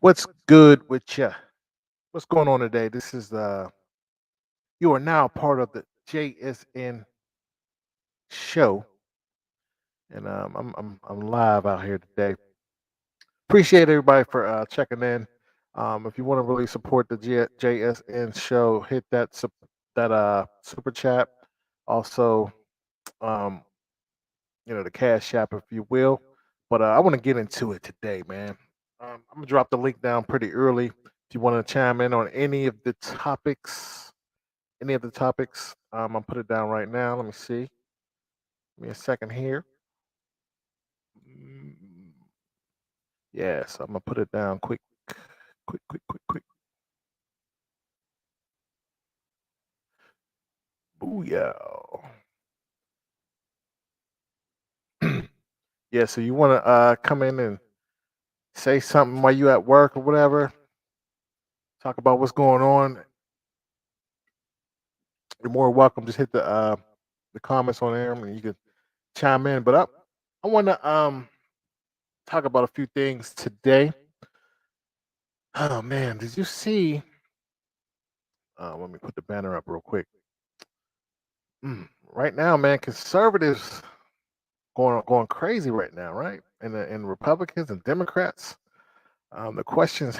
What's good with you? What's going on today? This is you are now part of the JSN show, and I'm live out here today. Appreciate everybody for checking in. If you want to really support the JSN show, hit that super chat. Also, um, the cash app, if you will. But I want to get into it today, man. I'm gonna drop the link down pretty early. If you want to chime in on any of the topics, I'll put it down right now. Let me see. Give me a second here. Mm, Yes, I'm gonna put it down quick, quick, quick, quick, quick. Booyah! Yeah, so you want to come in and say something while you at work or whatever. Talk about what's going on. You're more welcome. Just hit the comments on there, and you can chime in. But I want to talk about a few things today. Oh man, did you see? Let me put the banner up real quick. Right now, man, conservatives going crazy right now, right? And Republicans and Democrats. The questions: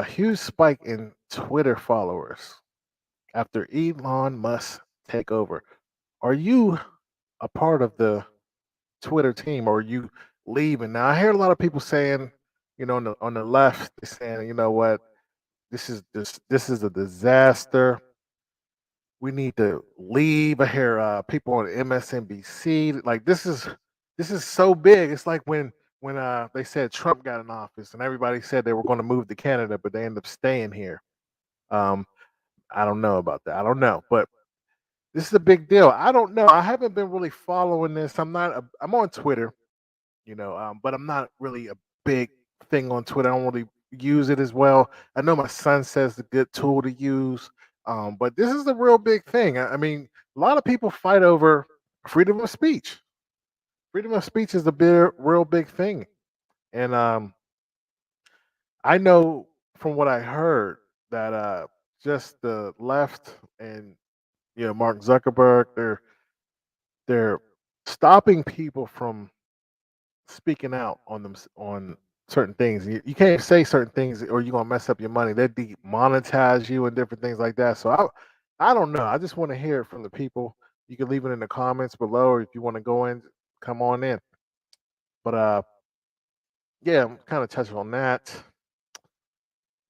huge spike in Twitter followers after Elon Musk take over. Are you a part of the Twitter team, or are you leaving? Now, I hear a lot of people saying, on the left, they're saying, you know what, this is a disaster. We need to leave. I hear people on MSNBC like this is so big. It's like when they said Trump got in office and everybody said they were going to move to Canada, but they ended up staying here. Um, I don't know about that. I don't know, but this is a big deal. I don't know. I haven't been really following this. I'm on Twitter, but I'm not really a big thing on Twitter. I don't really use it as well. I know my son says it's a good tool to use, but this is a real big thing. I mean, a lot of people fight over freedom of speech. Freedom of speech is a real big thing, and I know from what I heard that just the left and Mark Zuckerberg, they're stopping people from speaking out on certain things. You can't say certain things or you're gonna mess up your money. They demonetize you and different things like that. So I don't know. I just want to hear it from the people. You can leave it in the comments below, or if you want to go in, come on in. But yeah, I'm kind of touching on that.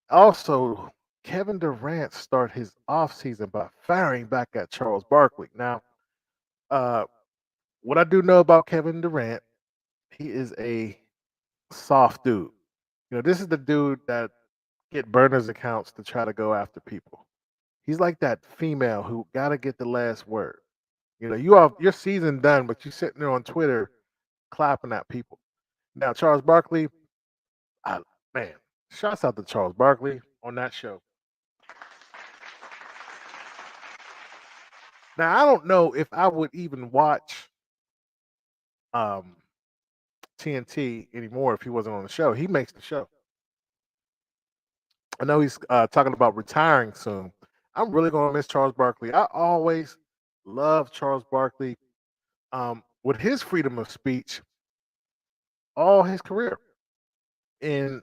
Also, Kevin Durant start his offseason by firing back at Charles Barkley. Now, uh, what I do know about Kevin Durant, he is a soft dude. This is the dude that get burners accounts to try to go after people. He's like that female who gotta get the last word. Your season done, but you sitting there on Twitter clapping at people. Now Charles Barkley, I, man, shouts out to Charles Barkley on that show. Now I don't know if I would even watch um, TNT anymore if he wasn't on the show. He makes the show. I know he's talking about retiring soon. I'm really gonna miss Charles Barkley. I always love Charles Barkley with his freedom of speech all his career. And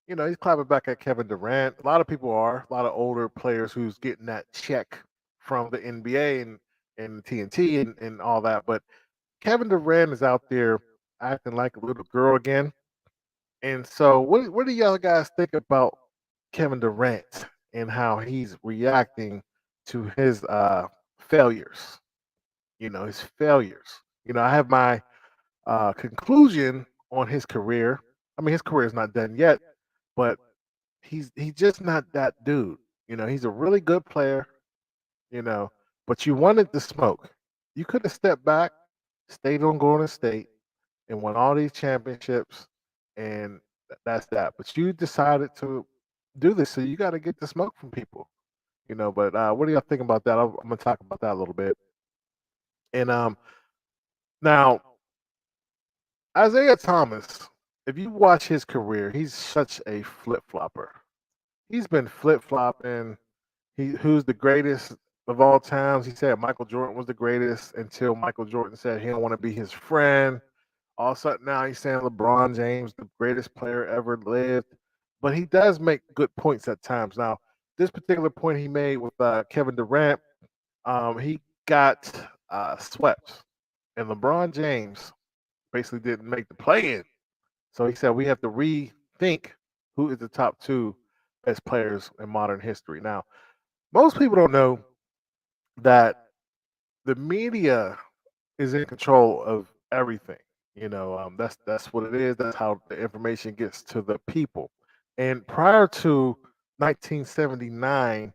he's clapping back at Kevin Durant. A lot of people are, a lot of older players who's getting that check from the NBA and TNT and all that. But Kevin Durant is out there acting like a little girl again. And so what do y'all guys think about Kevin Durant and how he's reacting to his failures? His failures. I have my conclusion on his career. I mean, his career is not done yet, but he's just not that dude. He's a really good player. You know, but you wanted the smoke. You could have stepped back, stayed on Golden State, and won all these championships, and that's that. But you decided to do this, so you got to get the smoke from people. But what do y'all think about that? I'm gonna talk about that a little bit. And now Isaiah Thomas if you watch his career, he's such a flip flopper. He's been flip flopping. Who's the greatest of all times? He said Michael Jordan was the greatest until Michael Jordan said he don't want to be his friend. All of a sudden now he's saying LeBron James, the greatest player ever lived. But he does make good points at times. Now, this particular point he made with Kevin Durant, he got swept, and LeBron James basically didn't make the play in. So he said we have to rethink who is the top two best players in modern history. Now, most people don't know that the media is in control of everything. That's what it is. That's how the information gets to the people. And prior to 1979,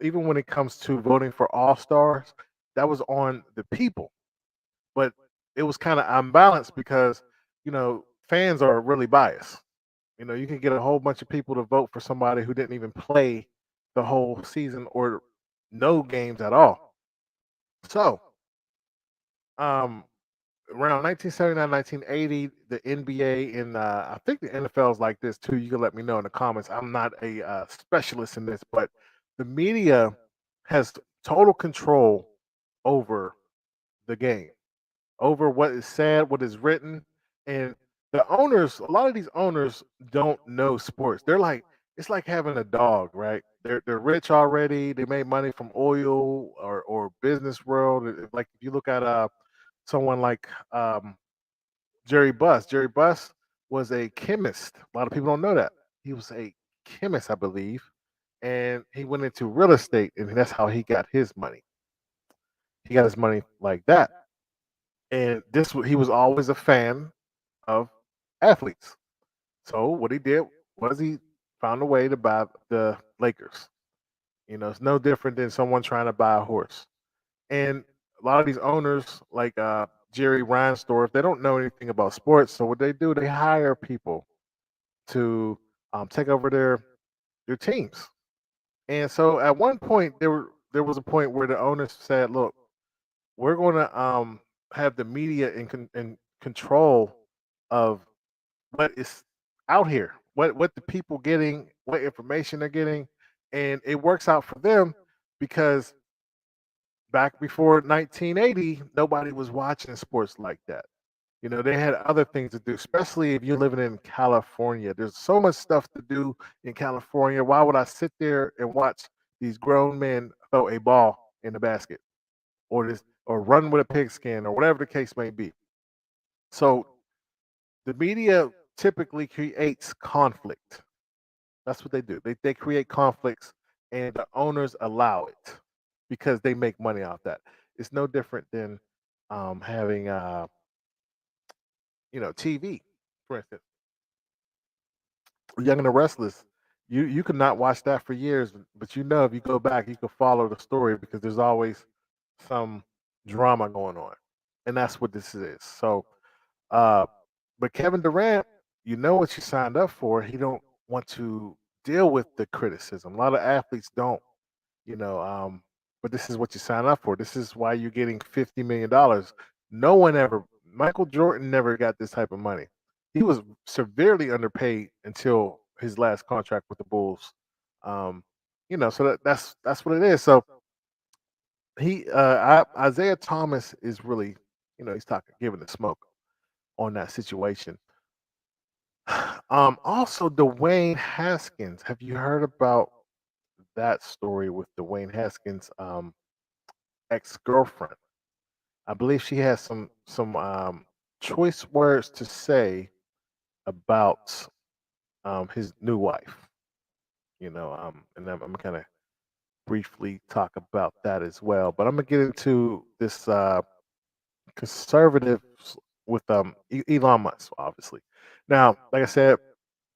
even when it comes to voting for all stars, that was on the people. But it was kind of unbalanced because fans are really biased. You can get a whole bunch of people to vote for somebody who didn't even play the whole season or no games at all. So, um, around 1979, 1980, the NBA and I think the NFL is like this too. You can let me know in the comments. I'm not a specialist in this, but the media has total control over the game, over what is said, what is written, and the owners. A lot of these owners don't know sports. They're like it's like having a dog, right? They're rich already. They made money from oil or business world. Like if you look at someone like Jerry Buss. Jerry Buss was a chemist. A lot of people don't know that. He was a chemist, I believe, and he went into real estate, and that's how he got his money. He got his money like that, and he was always a fan of athletes. So what he did was he found a way to buy the Lakers. It's no different than someone trying to buy a horse. And a lot of these owners, like Jerry Reinsdorf, they don't know anything about sports. So what they do, they hire people to take over their teams. And so at one point, there was a point where the owners said, "Look, we're going to have the media in control of what is out here, what the people getting, what information they're getting, and it works out for them because back before 1980, nobody was watching sports like that. They had other things to do, especially if you're living in California. There's so much stuff to do in California. Why would I sit there and watch these grown men throw a ball in the basket or run with a pigskin or whatever the case may be? So the media typically creates conflict. That's what they do. They create conflicts and the owners allow it because they make money off that. It's no different than having TV, for instance. Young and the Restless. You could not watch that for years, but if you go back, you can follow the story because there's always some drama going on, and that's what this is. So, uh, but Kevin Durant, you know what you signed up for. He don't want to deal with the criticism. A lot of athletes don't, you know. But this is what you sign up for. This is why you're getting $50 million. No one ever. Michael Jordan never got this type of money. He was severely underpaid until his last contract with the Bulls. Um, so that's what it is. So Isaiah Thomas is really, he's talking, giving the smoke on that situation. Also Dwayne Haskins. Have you heard about that story with Dwayne Haskins' ex-girlfriend? I believe she has some choice words to say about his new wife. And I'm kind of briefly talk about that as well. But I'm gonna get into this conservatives with Elon Musk, obviously. Now, like I said,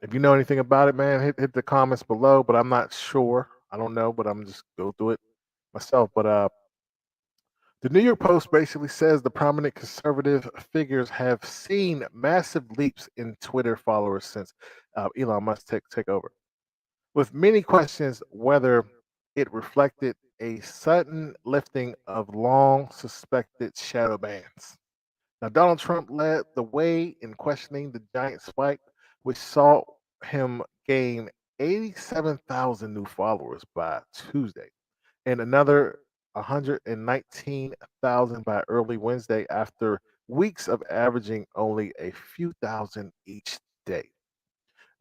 if you know anything about it, man, hit the comments below. But I'm not sure. I don't know, but I'm just go through it myself. But the New York Post basically says the prominent conservative figures have seen massive leaps in Twitter followers since Elon Musk take over, with many questions whether it reflected a sudden lifting of long suspected shadow bans. Now, Donald Trump led the way in questioning the giant spike, which saw him gain 87,000 new followers by Tuesday and another 119,000 by early Wednesday after weeks of averaging only a few thousand each day.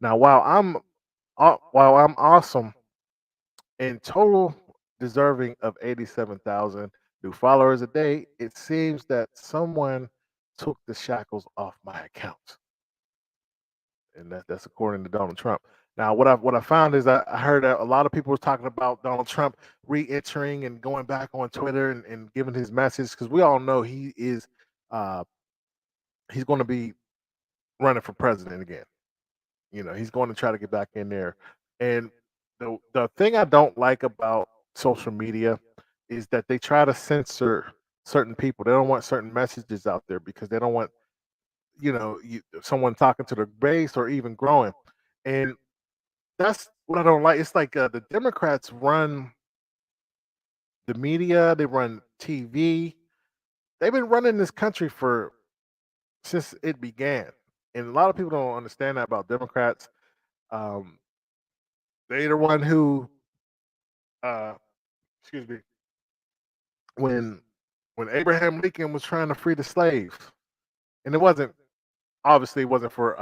Now, while I'm awesome in total deserving of 87,000 new followers a day, it seems that someone took the shackles off my account, and that's according to Donald Trump. Now, what I found is I heard that a lot of people were talking about Donald Trump re-entering and going back on Twitter and giving his message because we all know uh, he's going to be running for president again. He's going to try to get back in there. And the thing I don't like about social media is that they try to censor certain people. They don't want certain messages out there because they don't want someone talking to their base or even growing. And that's what I don't like. It's like the Democrats run the media, they run TV. They've been running this country for since it began, and a lot of people don't understand that about Democrats. Um, they the one who, uh, excuse me, when when Abraham Lincoln was trying to free the slaves, and it wasn't obviously it wasn't for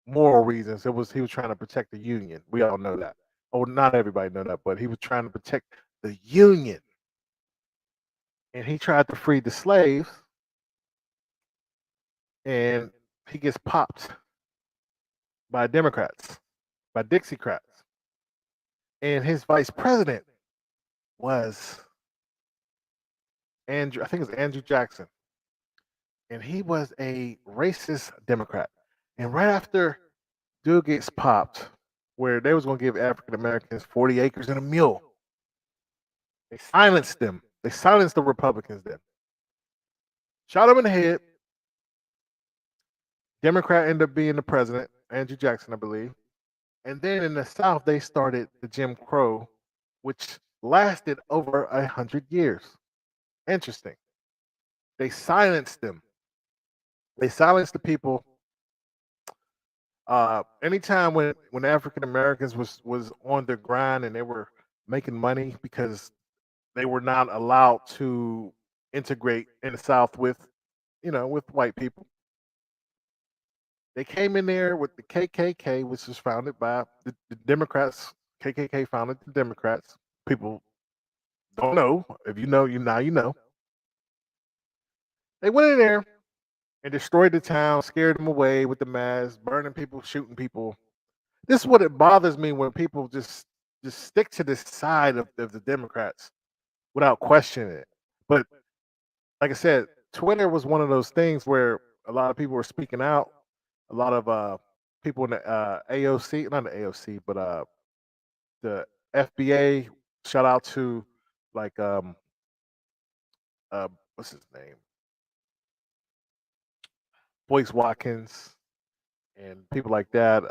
moral reasons. He was trying to protect the Union. We all know that. Oh, not everybody know that, but he was trying to protect the Union, and he tried to free the slaves, and he gets popped by Democrats, by Dixiecrats, and his vice president was Andrew. I think it was Andrew Jackson, and he was a racist Democrat. And right after dude gets popped, where they was going to give African Americans 40 acres and a mule, they silenced them. They silenced the Republicans. Then shot him in the head. Democrat ended up being the president, Andrew Jackson, I believe. And then in the South, they started the Jim Crow, which lasted over 100 years. Interesting. They silenced them. They silenced the people. Anytime when African Americans was on the grind and they were making money because they were not allowed to integrate in the South with white people. They came in there with the KKK, which was founded by the Democrats. KKK founded the Democrats. People don't know. If you know, you know. They went in there and destroyed the town, scared them away with the mass, burning people, shooting people. This is what it bothers me when people just stick to this side of the Democrats without questioning it. But like I said, Twitter was one of those things where a lot of people were speaking out. A lot of people in the AOC, not the AOC, but the FBA. Shout out to like what's his name, Boyce Watkins, and people like that.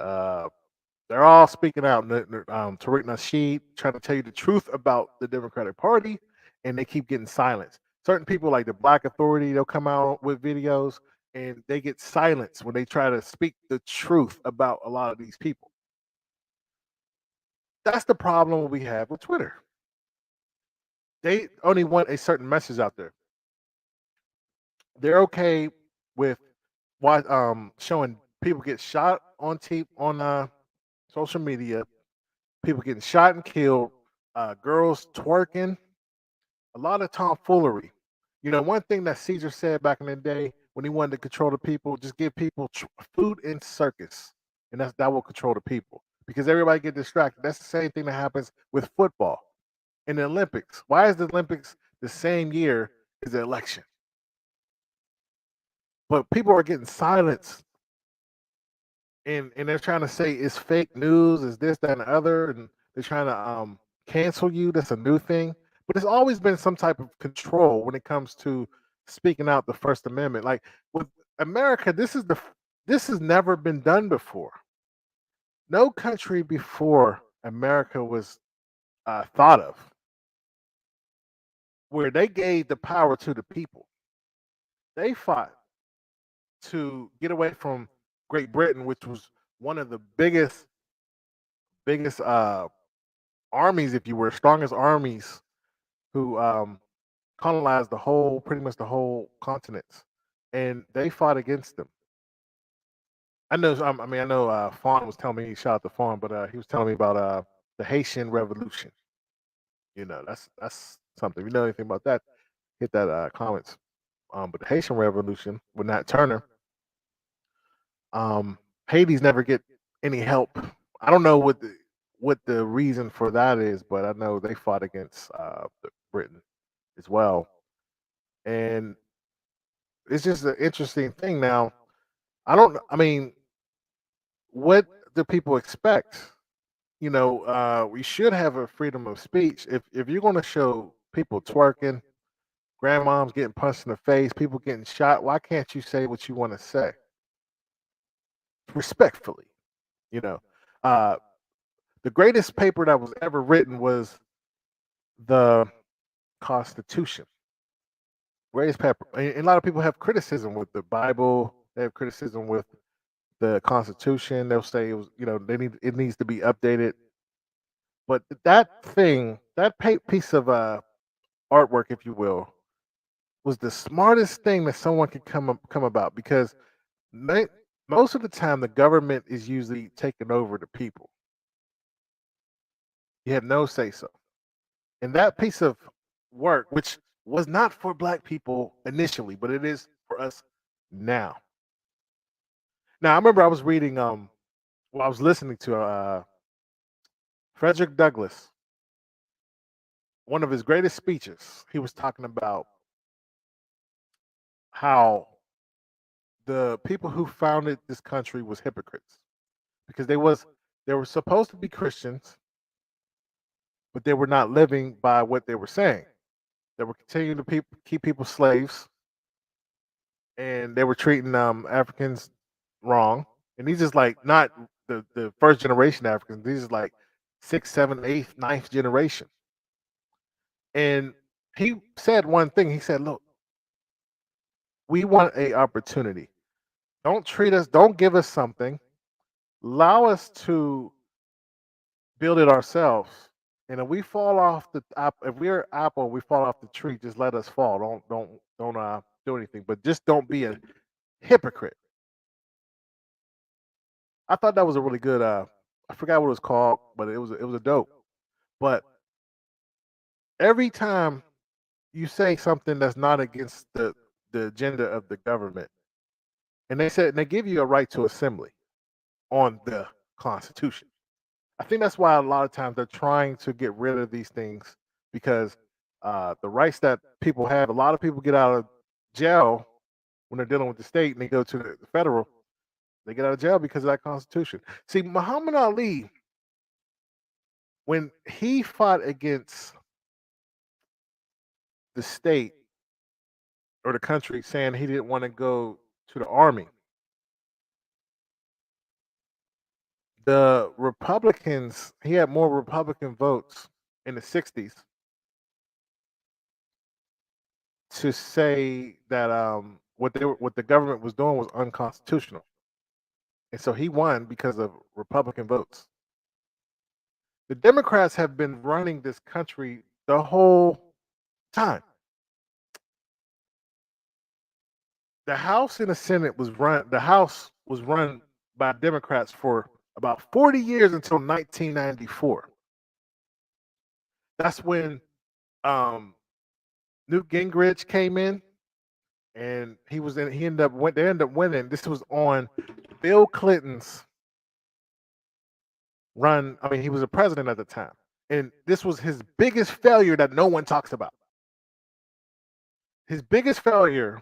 They're all speaking out. Tariq Nasheed trying to tell you the truth about the Democratic Party, and they keep getting silenced. Certain people, like the Black Authority, they'll come out with videos and they get silenced when they try to speak the truth about a lot of these people. That's the problem we have with Twitter. They only want a certain message out there. They're okay with what showing people get shot on social media, people getting shot and killed, girls twerking, a lot of tomfoolery. One thing that Caesar said back in the day when he wanted to control the people, just give people food and circus, and that will control the people because everybody get distracted. That's the same thing that happens with football in the Olympics. Why is the Olympics the same year as the election? But people are getting silenced, and they're trying to say it's fake news, is this, that, and the other, and they're trying to cancel you. That's a new thing, but there's always been some type of control when it comes to speaking out the First Amendment. Like with America, this has never been done before. No country before America was thought of where they gave the power to the people. they fought to get away from Great Britain, which was one of the biggest armies, if you were, strongest armies who colonized the whole, pretty much the whole continents, and they fought against them. I know. Fawn was telling me, he shot the Fawn, but he was telling me about the Haitian Revolution. That's something. If you know anything about that, hit that comments. But the Haitian Revolution with Nat Turner, um, Haiti's never get any help. I don't know what the reason for that is, but I know they fought against Britain as well, and it's just an interesting thing. Now, I don't. I mean, what do people expect? We should have a freedom of speech. If you're going to show people twerking, grandmoms getting punched in the face, people getting shot, why can't you say what you want to say respectfully? You know, uh, the greatest paper that was ever written was the Constitution. Greatest paper. And a lot of people have criticism with the Bible. They have criticism with the Constitution. They'll say it needs to be updated. But that thing, that piece of artwork, if you will, was the smartest thing that someone could come about, because they, most of the time the government is usually taking over the people. You have no say so. And that piece of work, which was not for black people initially, but it is for us now. Now I remember I was reading I was listening to Frederick Douglass, one of his greatest speeches. He was talking about how the people who founded this country was hypocrites, because they were supposed to be Christians, but they were not living by what they were saying. They were continuing to keep people slaves, and they were treating Africans wrong. And these is like not the first generation Africans. These is like sixth, seventh, eighth, ninth generation. And he said one thing. He said, "Look, we want a opportunity. Don't treat us. Don't give us something. Allow us to build it ourselves. And if we fall off if we're an apple, we fall off the tree. Just let us fall. Don't do anything. But just don't be a hypocrite." I thought that was a really good. I forgot what it was called, but it was a dope. But every time you say something that's not against the agenda of the government, and they give you a right to assembly on the Constitution. I think that's why a lot of times they're trying to get rid of these things, because the rights that people have, a lot of people get out of jail when they're dealing with the state and they go to the federal. They get out of jail because of that Constitution. See, Muhammad Ali, when he fought against the state or the country, saying he didn't want to go to the army, the Republicans, he had more Republican votes in the 60s to say that what the government was doing was unconstitutional. And so he won because of Republican votes. The Democrats have been running this country the whole time. The House was run by Democrats for about 40 years until 1994. That's when um, Newt Gingrich came in, and they ended up winning. This was on Bill Clinton's run. I mean, he was a president at the time, and this was his biggest failure that no one talks about. His biggest failure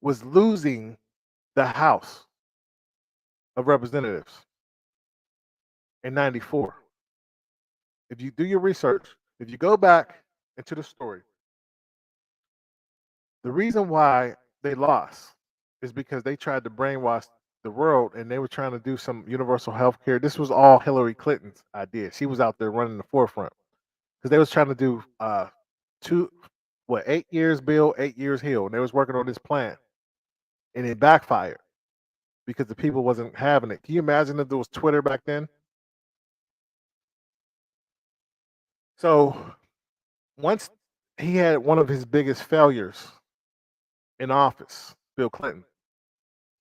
was losing the House of Representatives in 94. If you do your research, if you go back into the story, the reason why they lost is because they tried to brainwash the world, and they were trying to do some universal health care. This was all Hillary Clinton's idea. She was out there running the forefront, because they was trying to do 8 years Bill, 8 years Hill, and they was working on this plan. and it backfired because the people wasn't having it. Can you imagine if there was Twitter back then? So once he had one of his biggest failures in office, Bill Clinton,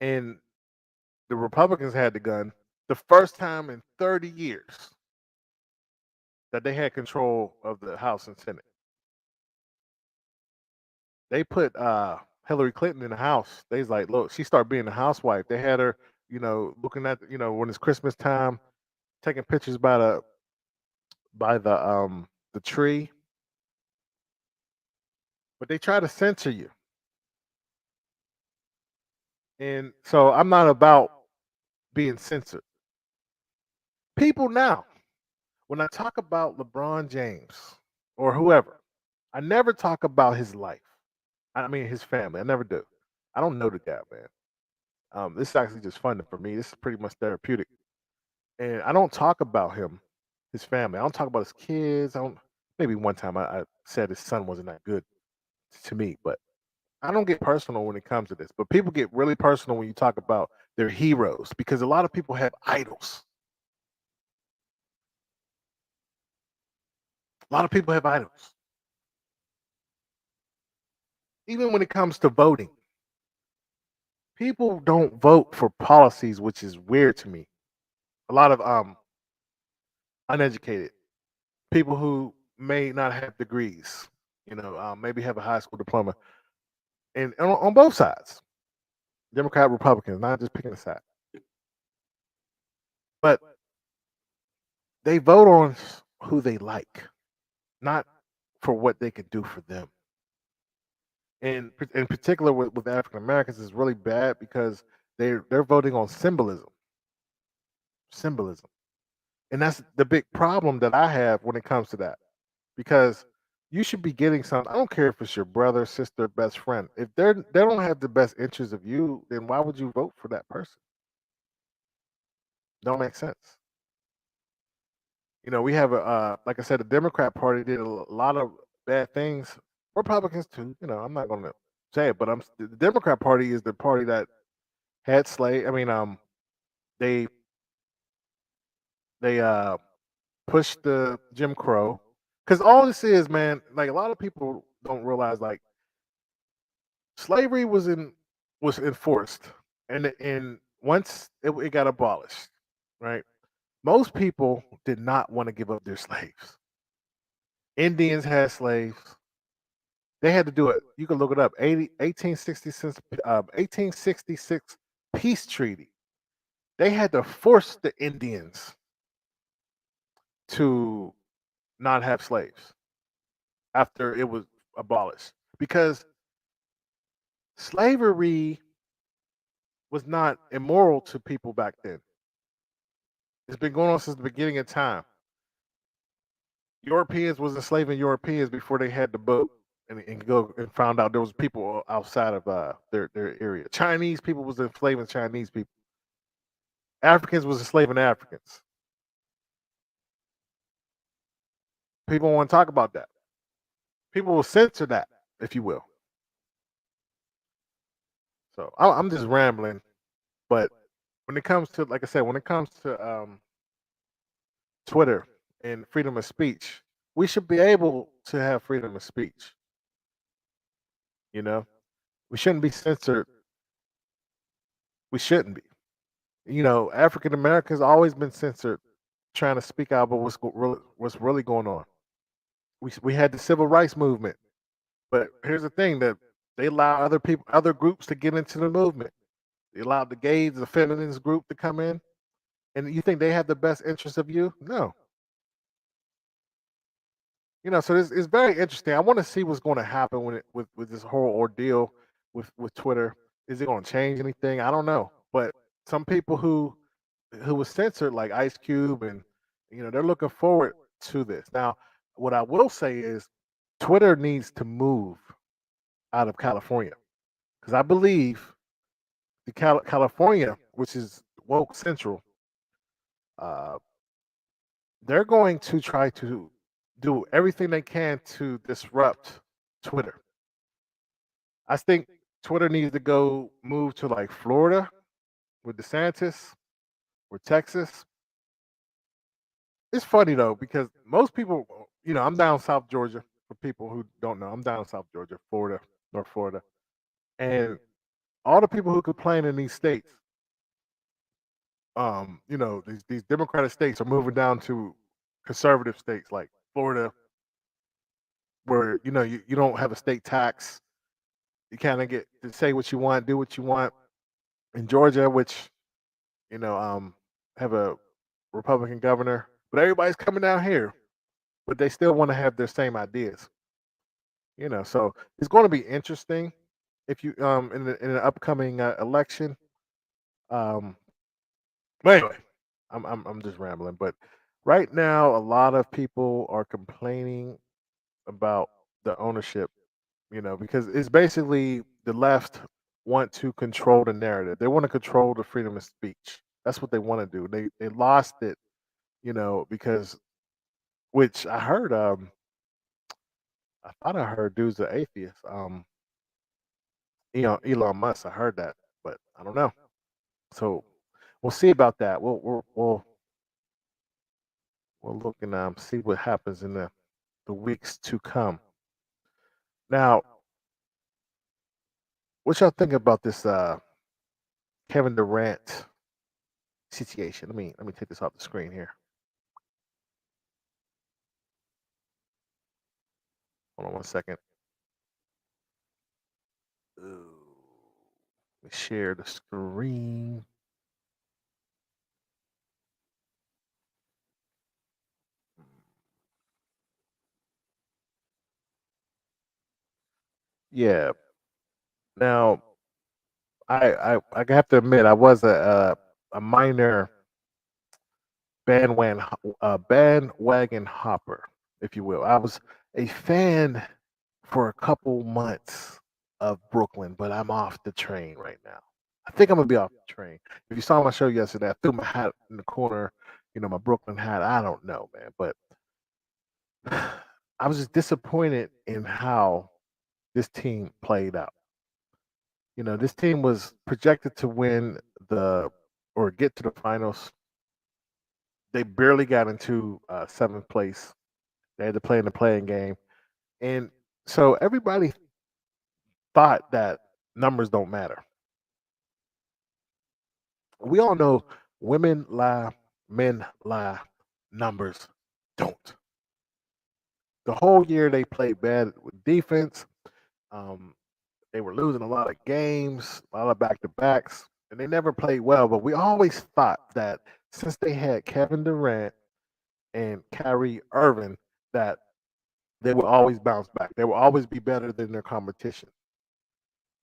and the Republicans had the gun, the first time in 30 years that they had control of the House and Senate. They put Hillary Clinton in the house. They was like, look, she started being a housewife. They had her, looking at, when it's Christmas time, taking pictures by the tree. But they try to censor you, and so I'm not about being censored. People now, when I talk about LeBron James or whoever, I never talk about his life. I mean, his family. I never do. I don't know the guy, man. This is actually just fun for me. This is pretty much therapeutic. And I don't talk about him, his family. I don't talk about his kids. I don't. Maybe one time I said his son wasn't that good to me, but I don't get personal when it comes to this. But people get really personal when you talk about their heroes because a lot of people have idols. A lot of people have idols. Even when it comes to voting, people don't vote for policies, which is weird to me. A lot of uneducated people who may not have degrees, maybe have a high school diploma, and on both sides, Democrat, Republicans, not just picking a side, but they vote on who they like, not for what they can do for them. And in particular with African Americans, is really bad because they're voting on symbolism, and that's the big problem that I have when it comes to that. Because you should be getting something. I don't care if it's your brother, sister, best friend. If they don't have the best interests of you, then why would you vote for that person? Don't make sense. We have like I said, the Democrat Party did a lot of bad things. Republicans too. I'm not going to say it, but the Democrat Party is the party that had slave. I mean, they they pushed the Jim Crow because all this is, man. Like a lot of people don't realize, like slavery was enforced, and once it got abolished, right? Most people did not want to give up their slaves. Indians had slaves. They had to do it. You can look it up. 1866 peace treaty. They had to force the Indians to not have slaves after it was abolished because slavery was not immoral to people back then. It's been going on since the beginning of time. Europeans was enslaving Europeans before they had the boat and go and found out there was people outside of their area. Chinese people was enslaving Chinese people. Africans was enslaving Africans. People want to talk about that. People will censor that, if you will. So I'm just rambling, but when it comes to, like I said, when it comes to Twitter and freedom of speech, we should be able to have freedom of speech. You know, we shouldn't be censored. We shouldn't be. African Americans always been censored trying to speak out about what's really going on. We had the civil rights movement, but here's the thing that they allow other people, other groups to get into the movement. They allowed the gays, the feminist group to come in, and you think they have the best interest of you? No. So it's very interesting. I want to see what's going to happen with this whole ordeal with Twitter. Is it going to change anything? I don't know. But some people who was censored, like Ice Cube, and they're looking forward to this. Now, what I will say is, Twitter needs to move out of California because I believe the California, which is woke central, uh, they're going to try to do everything they can to disrupt Twitter. I think Twitter needs to go move to like Florida with DeSantis or Texas. It's funny though because most people, I'm down South Georgia. For people who don't know, I'm down South Georgia, Florida, North Florida, and all the people who complain in these states, these Democratic states are moving down to conservative states like Florida, where you don't have a state tax. You kind of get to say what you want, do what you want. In Georgia, which you know, um, have a Republican governor, but everybody's coming down here, but they still want to have their same ideas. So it's going to be interesting if you in the upcoming election. Um, but anyway, I'm just rambling. But right now, a lot of people are complaining about the ownership. Because it's basically the left want to control the narrative. They want to control the freedom of speech. That's what they want to do. They lost it, because which I heard. I thought I heard dude's an atheist. Elon Musk. I heard that, but I don't know. So we'll see about that. We'll look and see what happens in the weeks to come. Now, what y'all think about this Kevin Durant situation? Let me take this off the screen here. Hold on one second. Ooh, let me share the screen. Yeah. Now, I have to admit, I was a minor bandwagon hopper, if you will. I was a fan for a couple months of Brooklyn, but I'm off the train right now. I think I'm gonna be off the train. If you saw my show yesterday, I threw my hat in the corner, my Brooklyn hat. I don't know, man, but I was just disappointed in how this team played out. This team was projected to win the or get to the finals. They barely got into seventh place. They had to play in the playing game, and so everybody thought that numbers don't matter. We all know women lie, men lie, numbers don't. The whole year they played bad with defense. Um, they were losing a lot of games, a lot of back to backs, and they never played well. But we always thought that since they had Kevin Durant and Kyrie Irving, that they would always bounce back. They will always be better than their competition.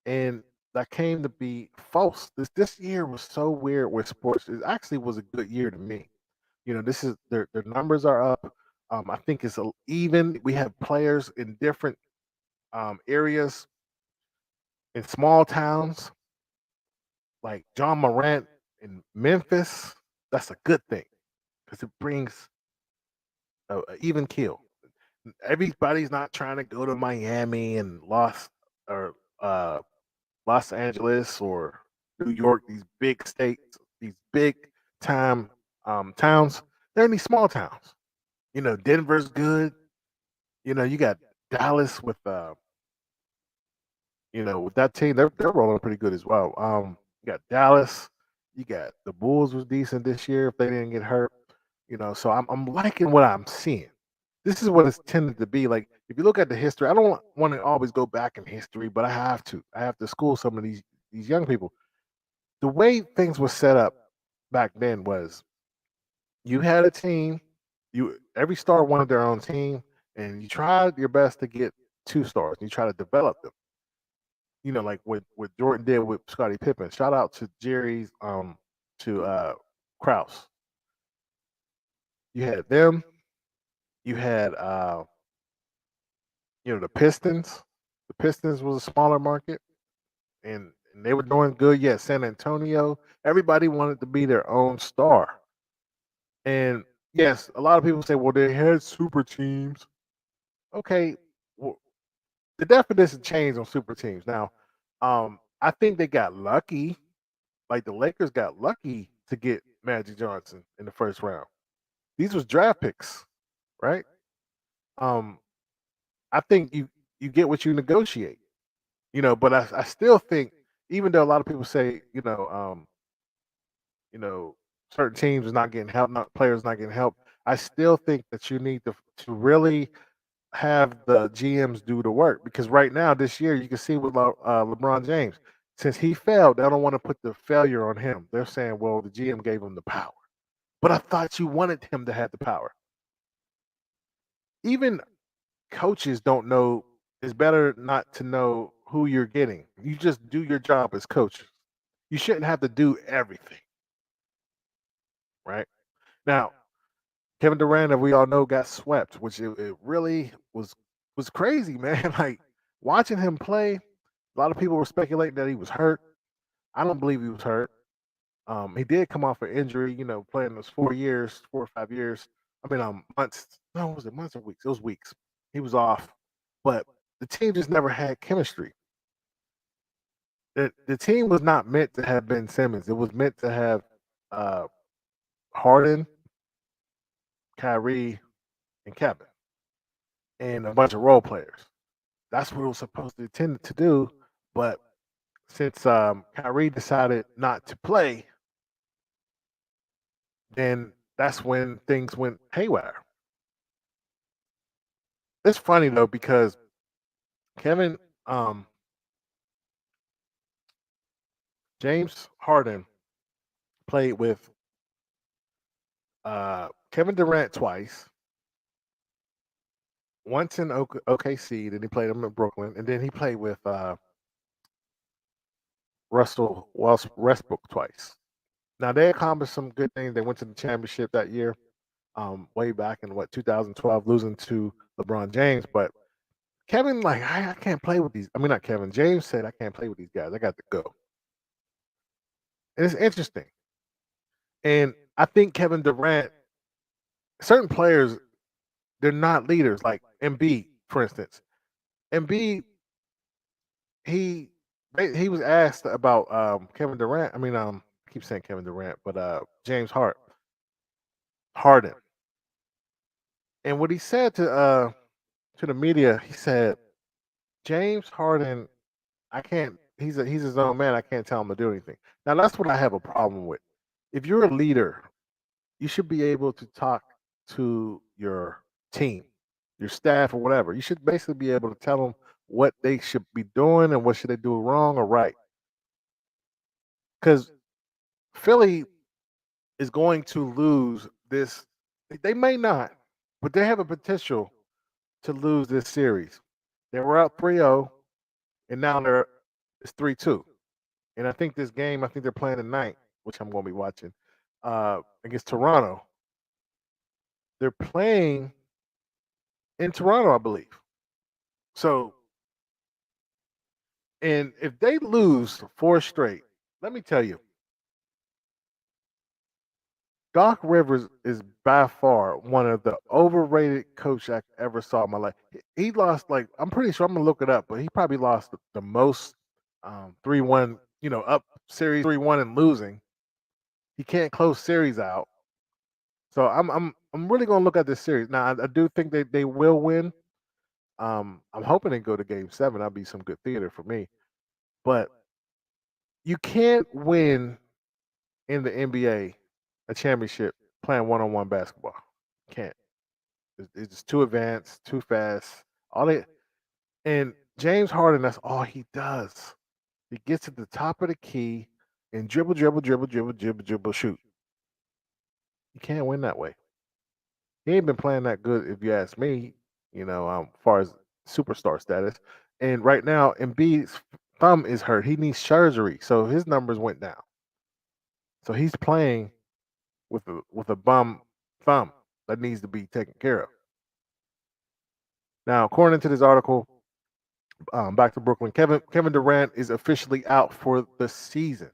And that came to be false. This year was so weird with sports. It actually was a good year to me. This is their numbers are up. I think it's even. We have players in different areas in small towns like John Morant in Memphis. That's a good thing because it brings a even kill. Everybody's not trying to go to Miami and or uh, Los Angeles or New York. These big states, these big time towns. They're in these small towns. Denver's good. You got Dallas with that team, they're rolling pretty good as well. You got Dallas, you got the Bulls was decent this year if they didn't get hurt. So I'm liking what I'm seeing. This is what it's tended to be like. If you look at the history, I don't want to always go back in history, but I have to. I have to school some of these young people. The way things were set up back then was you had a team, you every star wanted their own team, and you tried your best to get two stars. You try to develop them. Like what Jordan did with Scottie Pippen. Shout out to Jerry's to Kraus. You had them, you had the Pistons. The Pistons was a smaller market and they were doing good. Yeah, San Antonio. Everybody wanted to be their own star. And yes, a lot of people say, well, they had super teams. Okay, well, the definition changed on super teams. Now, I think they got lucky. Like the Lakers got lucky to get Magic Johnson in the first round. These was draft picks, right? Um, I think you get what you negotiate, but I still think, even though a lot of people say, you know, certain teams is not getting help, not players not getting help, I still think that you need to really have the GMs do the work, because right now this year you can see with LeBron James, since he failed, they don't want to put the failure on him. They're saying, well, the GM gave him the power, but I thought you wanted him to have the power. Even coaches don't know. It's better not to know who you're getting. You just do your job as coaches. You shouldn't have to do everything, right? Now, Kevin Durant, as we all know, got swept, which it really was crazy, man. Like watching him play, a lot of people were speculating that he was hurt. I don't believe he was hurt. He did come off an injury, playing those 4 years, 4 or 5 years. I mean, months. No, was it months or weeks? It was weeks. He was off, but the team just never had chemistry. The team was not meant to have Ben Simmons. It was meant to have uh, Harden, Kyrie, and Kevin, and a bunch of role players. That's what it was supposed to intend to do. But since Kyrie decided not to play, then that's when things went haywire. It's funny though, because Kevin James Harden played with Kevin Durant twice, once in OKC, then he played him in Brooklyn, and then he played with Russell Westbrook twice. Now they accomplished some good things. They went to the championship that year, way back in 2012, losing to LeBron James. But Kevin, like, I can't play with these. I mean, not Kevin. James said, I can't play with these guys. I got to go. And it's interesting. And I think Kevin Durant, certain players, they're not leaders. Like Embiid, for instance. Embiid, he he was asked about Kevin Durant. I mean, I keep saying Kevin Durant, but James Harden. And what he said to the media, he said, James Harden, I can't. He's his own man. I can't tell him to do anything. Now that's what I have a problem with. If you're a leader, you should be able to talk to your team, your staff, or whatever. You should basically be able to tell them what they should be doing and what should they do wrong or right. Because Philly is going to lose this. They may not, but they have a potential to lose this series. They were up 3-0, and now it's 3-2. And I think this game, I think they're playing tonight, which I'm going to be watching, against Toronto. They're playing in Toronto, I believe. So, and if they lose four straight, let me tell you, Doc Rivers is by far one of the overrated coach I ever saw in my life. He lost, like, I'm pretty sure, I'm gonna look it up, but he probably lost the most 3-1, up series 3-1 and losing. He can't close series out. So I'm really gonna look at this series. Now I do think they will win. I'm hoping they go to game seven. That'll be some good theater for me. But you can't win in the NBA a championship playing one-on-one basketball. Can't. It's just too advanced, too fast. All they and James Harden, that's all he does. He gets to the top of the key and dribble, dribble, dribble, dribble, dribble, dribble, shoot. You can't win that way. He ain't been playing that good, if you ask me. As far as superstar status. And right now, Embiid's thumb is hurt. He needs surgery, so his numbers went down. So he's playing with a bum thumb that needs to be taken care of. Now, according to this article, back to Brooklyn, Kevin Durant is officially out for the season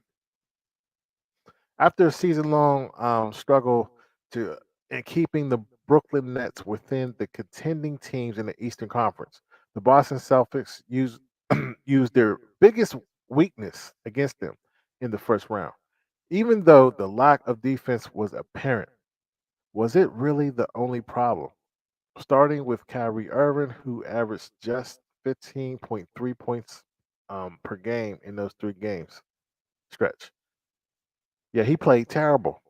after a season-long struggle to in keeping the Brooklyn Nets within the contending teams in the Eastern Conference. The Boston Celtics used used their biggest weakness against them in the first round. Even though the lack of defense was apparent, was it really the only problem? Starting with Kyrie Irving, who averaged just 15.3 points per game in those 3 games stretch. Yeah, he played terrible.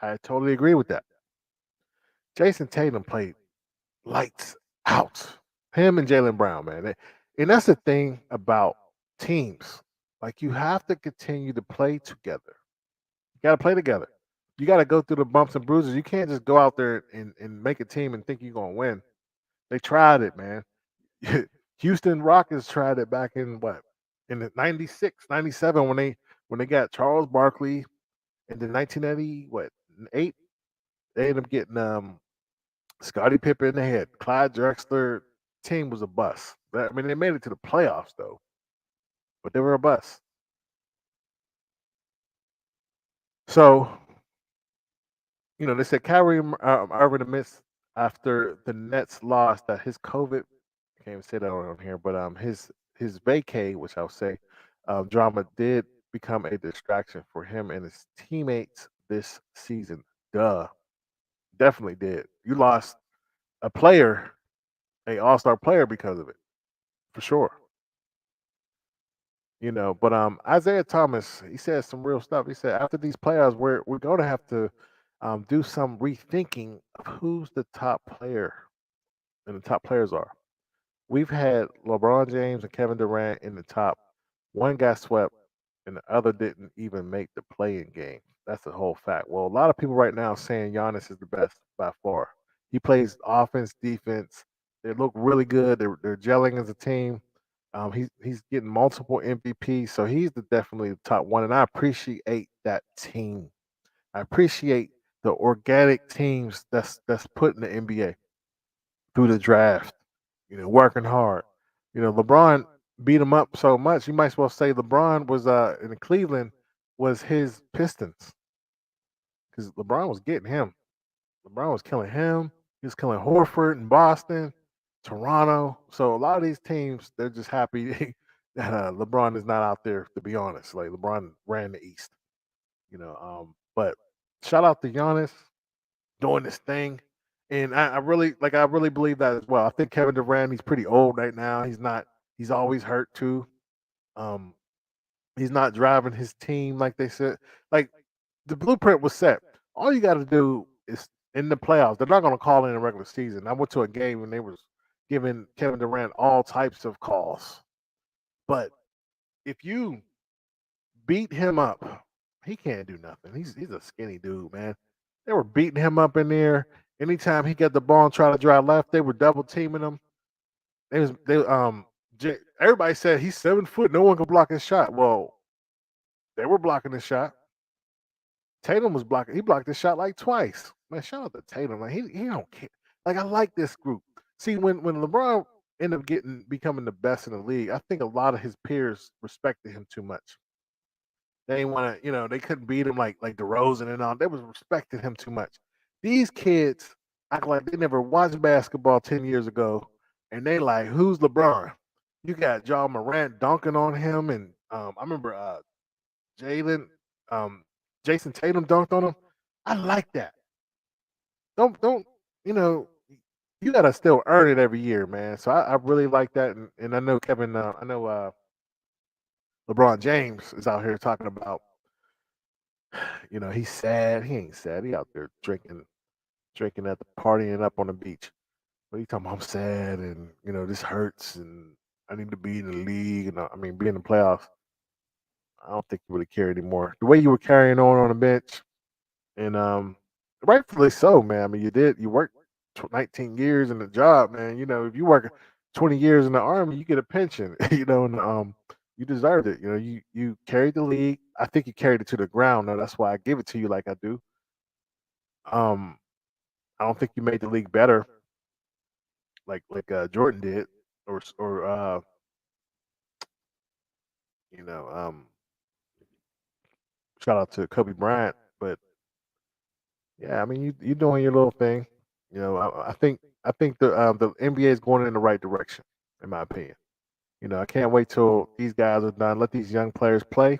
I totally agree with that. Jason Tatum played lights out. Him and Jalen Brown, man. And that's the thing about teams. Like you have to continue to play together. You got to play together. You got to go through the bumps and bruises. You can't just go out there and make a team and think you're going to win. They tried it, man. Houston Rockets tried it back in what? In the 96, 97 when they got Charles Barkley, and then 1990 what? 8 they ended up getting Scottie Pippen. They had Clyde Drexler. Team was a bust. I mean, they made it to the playoffs though, but they were a bust. So they said Kyrie Irving admits after the Nets lost that his COVID, I can't even say that on here, but his vacay, which I'll say, drama did become a distraction for him and his teammates this season. Duh, definitely did. You lost a player, a All Star player, because of it, for sure. But Isaiah Thomas, he said some real stuff. He said after these playoffs, we're going to have to do some rethinking of who's the top player and the top players are. We've had LeBron James and Kevin Durant in the top. One got swept, and the other didn't even make the play-in game. That's a whole fact. Well, a lot of people right now are saying Giannis is the best by far. He plays offense, defense. They look really good. They're gelling as a team. He's getting multiple MVPs, so he's definitely the top one. And I appreciate that team. I appreciate the organic teams that's put in the NBA through the draft. Working hard. LeBron beat him up so much. You might as well say LeBron was in Cleveland was his Pistons because LeBron was getting him. LeBron was killing him. He was killing Horford in Boston, Toronto. So a lot of these teams, they're just happy that LeBron is not out there. To be honest, like LeBron ran the East. But shout out to Giannis doing this thing. And I really believe that as well. I think Kevin Durant, he's pretty old right now. He's always hurt too. Um, he's not driving his team like they said. Like the blueprint was set. All you got to do is in the playoffs. They're not going to call in a regular season. I went to a game and they was giving Kevin Durant all types of calls. But if you beat him up, he can't do nothing. He's a skinny dude, man. They were beating him up in there. Anytime he got the ball and tried to drive left, they were double teaming him. Everybody said he's 7 foot, no one can block his shot. Well, they were blocking his shot. Tatum was blocking. He blocked his shot like twice. Man, shout out to Tatum. Like he don't care. Like I like this group. See, when LeBron ended up becoming the best in the league, I think a lot of his peers respected him too much. They didn't want to, they couldn't beat him like DeRozan and all. They was respecting him too much. These kids act like they never watched basketball 10 years ago, and they like, who's LeBron? You got John Morant dunking on him, and I remember Jalen, um, Jason Tatum dunked on him. I like that. Don't you know? You gotta still earn it every year, man. So I really like that, and I know Kevin. I know LeBron James is out here talking about. He's sad. He ain't sad. He out there drinking at the partying up on the beach. But he talking about I'm sad, and this hurts, and I need to be in the league, and I mean be in the playoffs. I don't think you really care anymore. The way you were carrying on the bench, and rightfully so, man. I mean, you worked 19 years in the job, man. If you work 20 years in the army, you get a pension. And you deserved it. You carried the league. I think you carried it to the ground. Though that's why I give it to you like I do. Um, I don't think you made the league better like Jordan did, or you know, um, shout out to Kobe Bryant. But yeah, I mean, you doing your little thing. I think the NBA is going in the right direction, in my opinion. I can't wait till these guys are done. Let these young players play.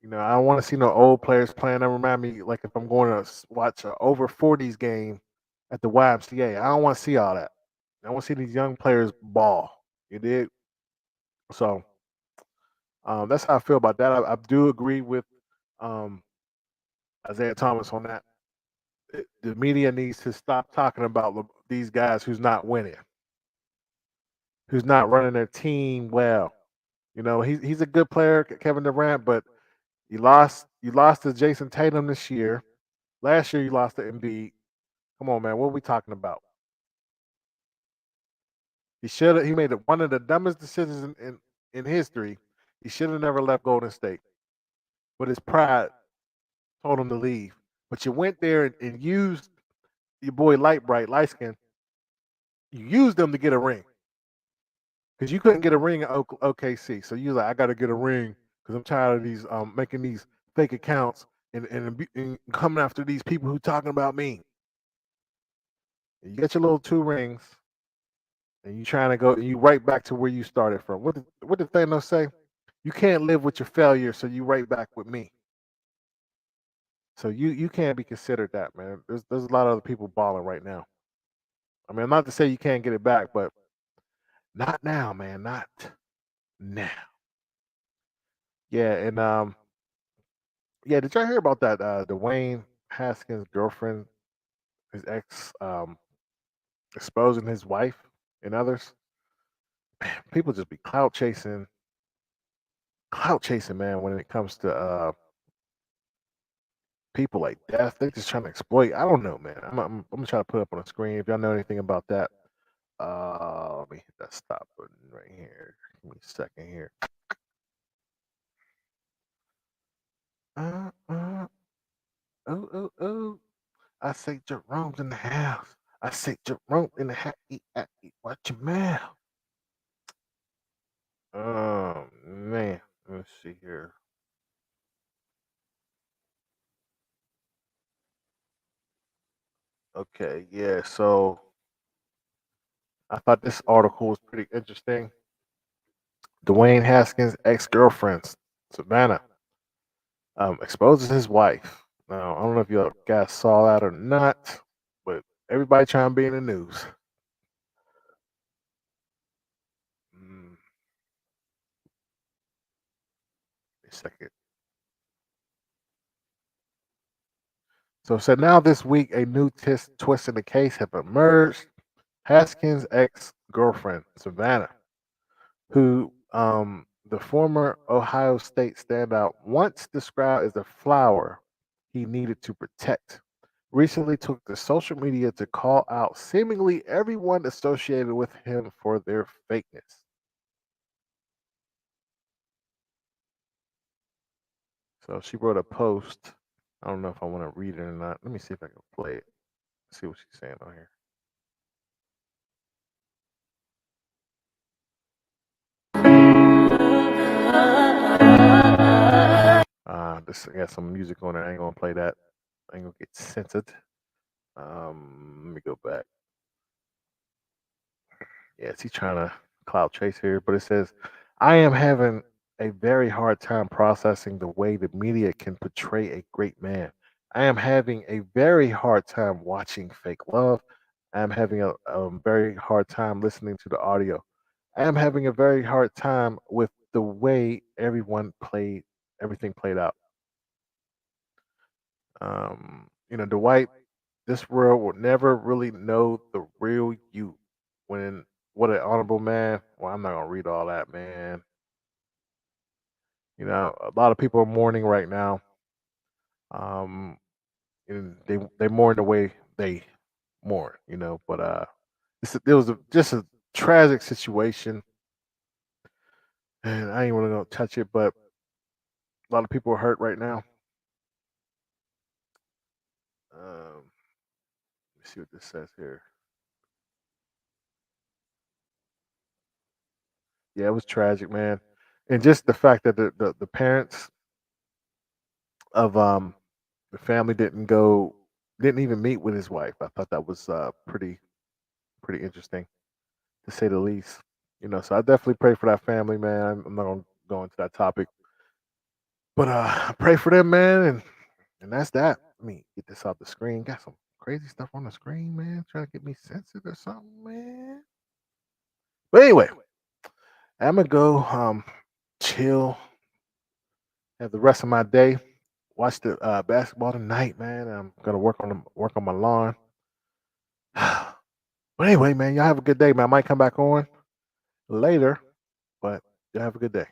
I don't want to see no old players playing. That remind me, like if I'm going to watch a over 40s game at the YMCA, I don't want to see all that. I want to see these young players ball. You did. So that's how I feel about that. I do agree with um, Isaiah Thomas on that. The media needs to stop talking about these guys who's not winning, who's not running their team well. He's a good player, Kevin Durant, but you lost to Jason Tatum this year. Last year you lost to Embiid. Come on, man. What are we talking about? He made one of the dumbest decisions in history. He should have never left Golden State. But his pride told him to leave. But you went there and used your boy Light Skin. You used them to get a ring. Because you couldn't get a ring at OKC. So you like, I gotta get a ring because I'm tired of these making these fake accounts and coming after these people who talking about me. And you get your little 2 rings, and you trying to go, and you right back to where you started from. What did Thanos say? You can't live with your failure, so you right back with me. So you can't be considered that, man. There's a lot of other people balling right now. I mean, not to say you can't get it back, but not now, man. Not now. Yeah, and yeah. Did y'all hear about that? Dwayne Haskins' girlfriend, his ex, exposing his wife and others. Man, people just be clout chasing, man. When it comes to people like death, they just trying to exploit. I don't know, man. I'm gonna try to put up on the screen if y'all know anything about that. Let me hit that stop button right here. Give me a second here. Uh, uh, oh, oh, oh. I say Jerome's in the house. I say Jerome in the house. Watch your mouth. Oh, man. Let's see here. Okay, yeah. So I thought this article was pretty interesting. Dwayne Haskins' ex girlfriend, Savhana, exposes his wife. Now, I don't know if you guys saw that or not, but everybody trying to be in the news. Mm, a second. So, said now this week, a new twist in the case have emerged. Haskins' ex girlfriend, Savannah, who the former Ohio State standout once described as a flower he needed to protect, recently took to social media to call out seemingly everyone associated with him for their fakeness. So she wrote a post. I don't know if I want to read it or not. Let me see if I can play it. See what she's saying on here. This I got some music on there. I ain't gonna play that. I ain't gonna get censored. Let me go back. Yes, he's trying to cloud chase here, but it says, I am having a very hard time processing the way the media can portray a great man. I am having a very hard time watching fake love. I am having a very hard time listening to the audio. I am having a very hard time with the way everything played out. Dwight, this world will never really know the real you. When what an honorable man. Well, I'm not gonna read all that, man. A lot of people are mourning right now. Um, and they mourn the way they mourn. But it was just a tragic situation, and I ain't really gonna touch it. But a lot of people are hurt right now. Let me see what this says here. Yeah, it was tragic, man, and just the fact that the parents of the family didn't even meet with his wife. I thought that was pretty interesting to say the least. So I definitely pray for that family, man. I'm not gonna go into that topic, but I pray for them, man, and that's that. Let me get this off the screen. Got some crazy stuff on the screen, man. Trying to get me censored or something, man. But anyway, I'm gonna go chill, have the rest of my day. Watch the basketball tonight, man. I'm gonna work on my lawn. But anyway, man, y'all have a good day, man. I might come back on later, but y'all have a good day.